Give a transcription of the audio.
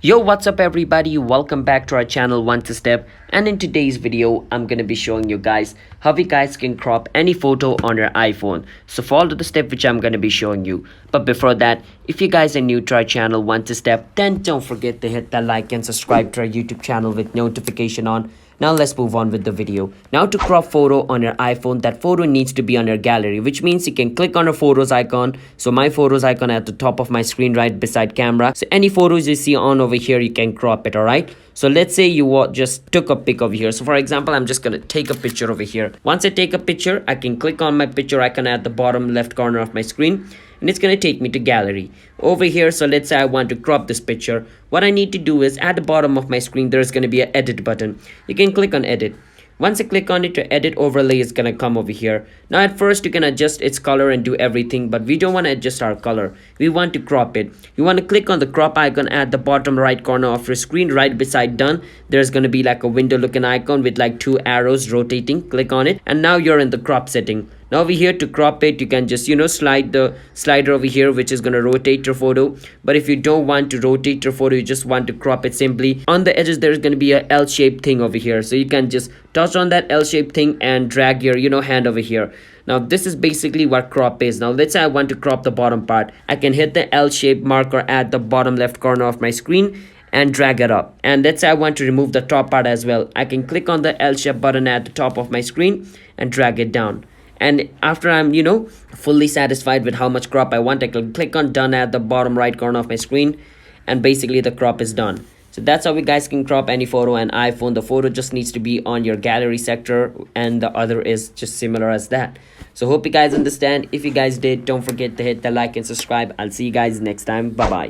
Yo, what's up everybody? Welcome back to our channel One to Step, and in today's video I'm gonna be showing you guys how you guys can crop any photo on your iPhone. So follow the step which I'm gonna be showing you. But before that, if you guys are new to our channel One to Step, then don't forget to hit that like and subscribe to our YouTube channel with notification on. Now let's move on with the video. Now to crop photo on your iPhone, that photo needs to be on your gallery, which means you can click on a photos icon. So my photos icon at the top of my screen right beside camera. So any photos you see on over here, you can crop it, alright? So let's say you just took a pic over here. So for example, I'm just gonna take a picture over here. Once I take a picture, I can click on my picture icon at the bottom left corner of my screen, and it's going to take me to gallery over here. So let's say I want to crop this picture. What I need to do is at the bottom of my screen there's going to be an edit button. You can click on edit. Once I click on it, to edit overlay is gonna come over here. Now at first you can adjust its color and do everything, but we don't want to adjust our color. We want to crop it. You want to click on the crop icon at the bottom right corner of your screen right beside done. There's gonna be like a window looking icon with like two arrows rotating. Click on it and now you're in the crop setting. Now over here to crop it, you can just slide the slider over here, which is going to rotate your photo. But if you don't want to rotate your photo, you just want to crop it simply, on the edges there's going to be a L-shaped thing over here. So you can just touch on that L-shaped thing and drag your hand over here. Now this is basically what crop is. Now let's say I want to crop the bottom part. I can hit the L-shaped marker at the bottom left corner of my screen and drag it up. And let's say I want to remove the top part as well. I can click on the L-shaped button at the top of my screen and drag it down. And after I'm fully satisfied with how much crop I want, I can click on done at the bottom right corner of my screen, and basically the crop is done. So that's how you guys can crop any photo on iPhone. The photo just needs to be on your gallery sector, and the other is just similar as that. So hope you guys understand. If you guys did, don't forget to hit the like and subscribe. I'll see you guys next time. Bye bye.